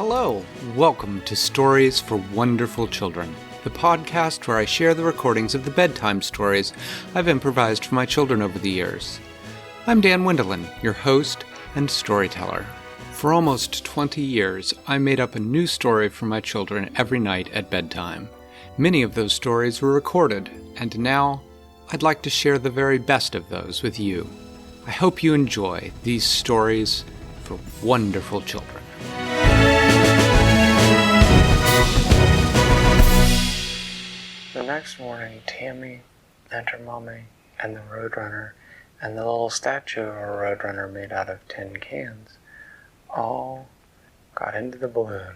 Hello, welcome to Stories for Wonderful Children, the podcast where I share the recordings of the bedtime stories I've improvised for my children over the years. I'm Dan Wendelin, your host and storyteller. For almost 20 years, I made up a new story for my children every night at bedtime. Many of those stories were recorded, and now I'd like to share the very best of those with you. I hope you enjoy these stories for wonderful children. The next morning, Tammy and her mommy and the Roadrunner and the little statue of a Roadrunner made out of tin cans all got into the balloon.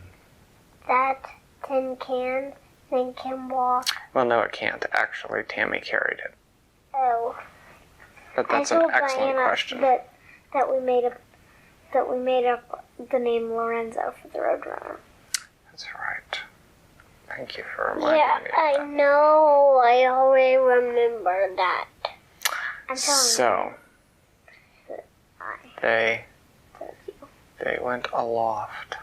That tin can thing can walk. Well, no, it can't. Actually, Tammy carried it. Oh. But that's an excellent question. That we made up the name Lorenzo for the Roadrunner. That's right. Thank you for reminding me of that. I know. I always remember that. So, they went aloft,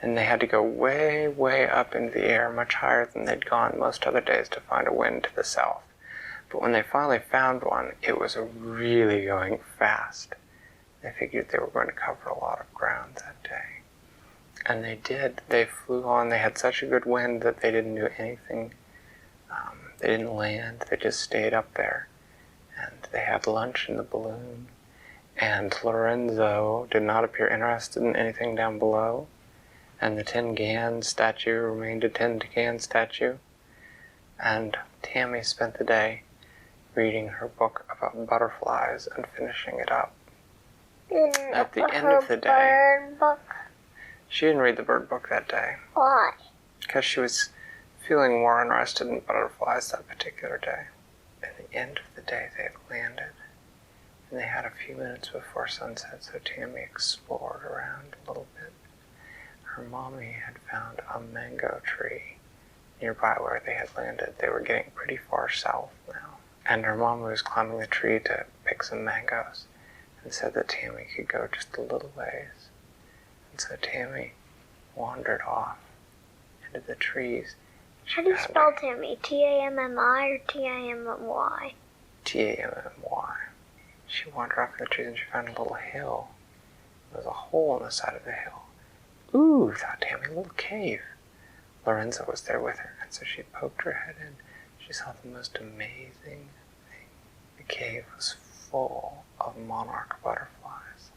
and they had to go way, way up into the air, much higher than they'd gone most other days to find a wind to the south. But when they finally found one, it was really going fast. They figured they were going to cover a lot of ground that day. And they did. They flew on. They had such a good wind that they didn't do anything. They didn't land. They just stayed up there. And they had lunch in the balloon. And Lorenzo did not appear interested in anything down below. And the tin can statue remained a tin can statue. And Tammy spent the day reading her book about butterflies and finishing it up. At the end of the day, bird book? She didn't read the bird book that day. Why? Because she was feeling more interested in butterflies that particular day. At the end of the day, they had landed, and they had a few minutes before sunset, so Tammy explored around a little bit. Her mommy had found a mango tree nearby where they had landed. They were getting pretty far south now, and her mom was climbing the tree to pick some mangoes and said that Tammy could go just a little ways. And so Tammy wandered off into the trees. How do you spell Tammy? T-A-M-M-I or T-I-M-M-Y? T-A-M-M-Y. She wandered off in the trees and she found a little hill. There was a hole in the side of the hill. Ooh, thought Tammy, a little cave. Lorenzo was there with her, and so she poked her head in. She saw the most amazing thing. The cave was full of monarch butterflies.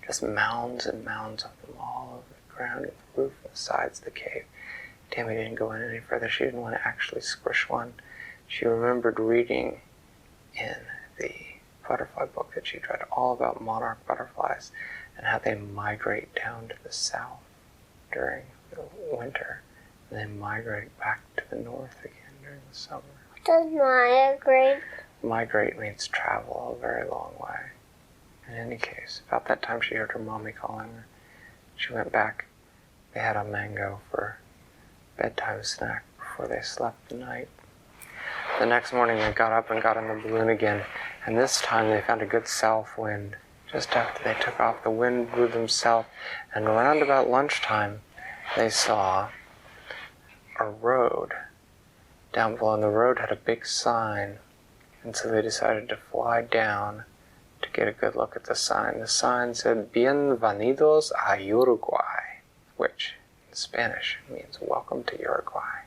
Just mounds and mounds of them all over the ground and the roof and the sides of the cave. Tammy didn't go in any further. She didn't want to actually squish one. She remembered reading in the butterfly book that she'd read all about monarch butterflies and how they migrate down to the south during the winter, and then migrate back to the north again during the summer. What does migrate? Migrate means travel a very long way. In any case, about that time she heard her mommy calling her. She went back. They had a mango for bedtime snack before they slept the night. The next morning they got up and got in the balloon again, and this time they found a good south wind. Just after they took off, the wind blew them south, and around about lunchtime they saw a road down below, and the road had a big sign, and so they decided to fly down to get a good look at the sign. The sign said, "Bienvenidos a Uruguay," which in Spanish means "Welcome to Uruguay."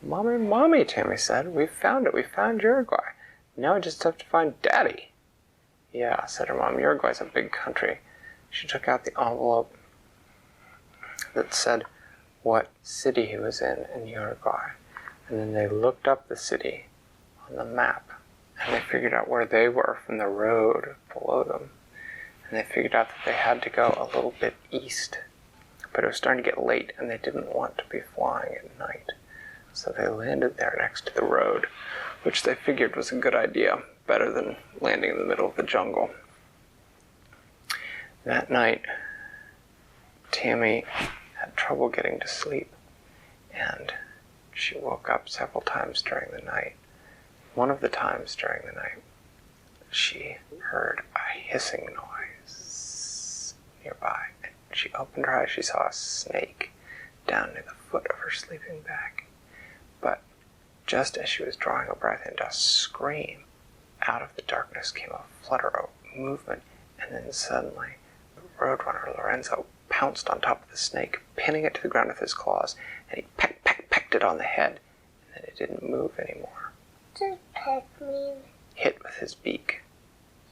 Mommy, Tammy said, "We found it. We found Uruguay. Now we just have to find Daddy." "Yeah," said her mom, "Uruguay's a big country." She took out the envelope that said what city he was in Uruguay. And then they looked up the city on the map, and they figured out where they were from the road below them. And they figured out that they had to go a little bit east. But it was starting to get late, and they didn't want to be flying at night. So they landed there next to the road, which they figured was a good idea, better than landing in the middle of the jungle. That night, Tammy had trouble getting to sleep, and she woke up several times during the night. One of the times during the night, she heard a hissing noise nearby. She opened her eyes. She saw a snake down near the foot of her sleeping bag. But just as she was drawing a breath in to scream, out of the darkness came a flutter of movement, and then suddenly the Roadrunner Lorenzo pounced on top of the snake, pinning it to the ground with his claws, and he pecked it on the head, and then it didn't move anymore. What does peck mean? Hit with his beak.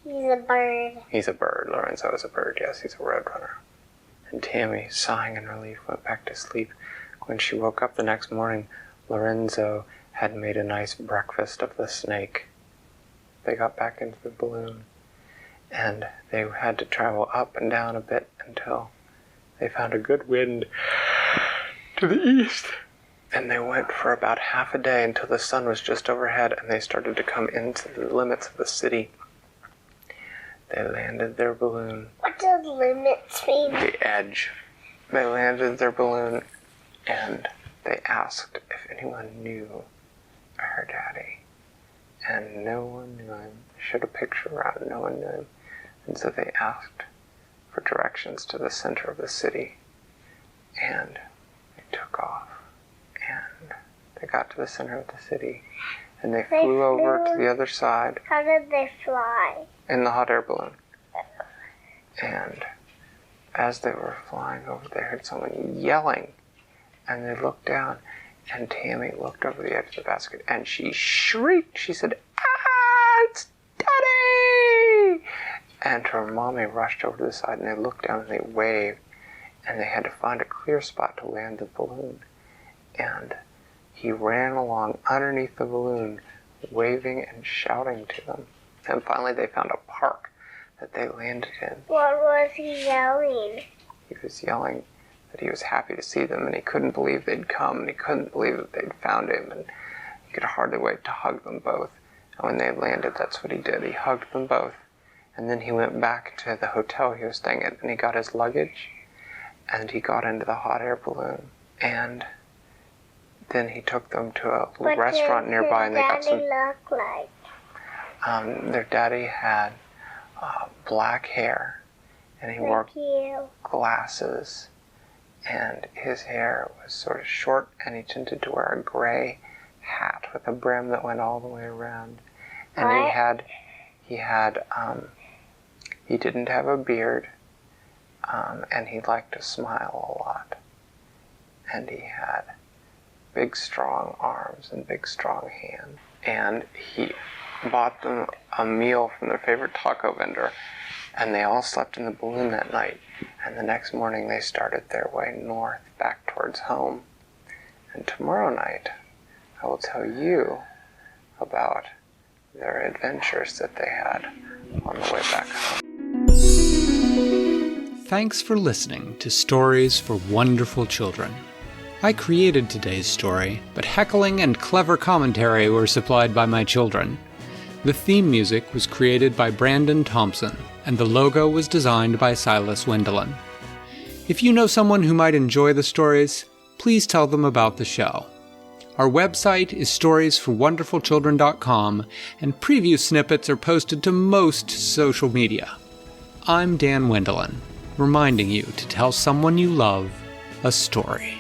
He's a bird. He's a bird. Lorenzo is a bird, yes, he's a Roadrunner. And Tammy, sighing in relief, went back to sleep. When she woke up the next morning, Lorenzo had made a nice breakfast of the snake. They got back into the balloon, and they had to travel up and down a bit until they found a good wind to the east. And they went for about half a day until the sun was just overhead, and they started to come into the limits of the city. They landed their balloon. What does limits mean? The edge. They landed their balloon, and they asked if anyone knew her daddy. And no one knew him. They showed a picture around, no one knew him. And so they asked for directions to the center of the city. And they took off. And they got to the center of the city. And they flew over to the other side. How did they fly? In the hot air balloon. And as they were flying over, they heard someone yelling. And they looked down, and Tammy looked over the edge of the basket, and she shrieked. She said, "Ah, it's Daddy!" And her mommy rushed over to the side, and they looked down, and they waved. And they had to find a clear spot to land the balloon. And he ran along underneath the balloon, waving and shouting to them. And finally they found a park that they landed in. What was he yelling? He was yelling that he was happy to see them, and he couldn't believe they'd come, and he couldn't believe that they'd found him, and he could hardly wait to hug them both. And when they landed, that's what he did. He hugged them both. And then he went back to the hotel he was staying at, and he got his luggage, and he got into the hot air balloon. And then he took them to a restaurant nearby, and they got some... What did Daddy look like? Their daddy had black hair, and he wore glasses, and his hair was sort of short, and he tended to wear a gray hat with a brim that went all the way around. And he didn't have a beard, and he liked to smile a lot. And he had big strong arms and big strong hands. And he bought them a meal from their favorite taco vendor, and they all slept in the balloon that night. And the next morning they started their way north, back towards home. And tomorrow night I will tell you about their adventures that they had on the way back home. Thanks for listening to Stories for Wonderful Children. I created today's story, but heckling and clever commentary were supplied by my children. The theme music was created by Brandon Thompson, and the logo was designed by Silas Wendelin. If you know someone who might enjoy the stories, please tell them about the show. Our website is storiesforwonderfulchildren.com, and preview snippets are posted to most social media. I'm Dan Wendelin, reminding you to tell someone you love a story.